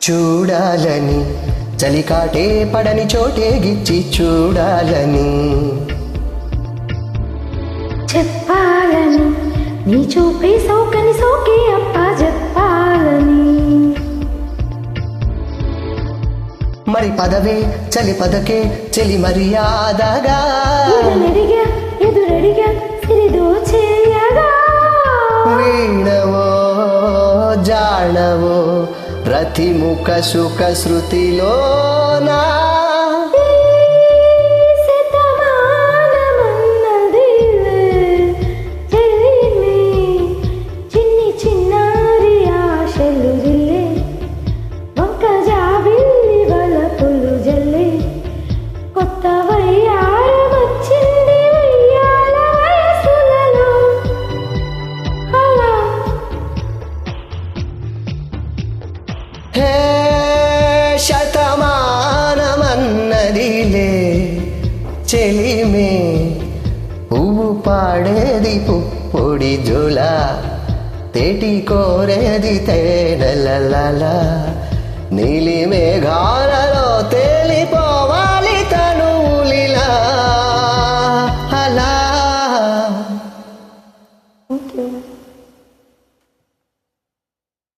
చూడాలని చలికాటే పడని చోటే గిచ్చి చూడాలని చెప్పాలని నీ చూపే సోకని సోకే అప్ప చెప్పాలని మరి పదవే చలి పదకే చెలి మర్యాదగా ఎదురడిగా సిరిదో చేయగా వీణవో జాణవో రతిముఖ సుఖ శృతిలోనా హే శతమానమన్నదిలే చెలిమే పువ్వు పాడేది పుప్పొడి జోల తేటి కోరేది తేనెల నీలి మేఘాల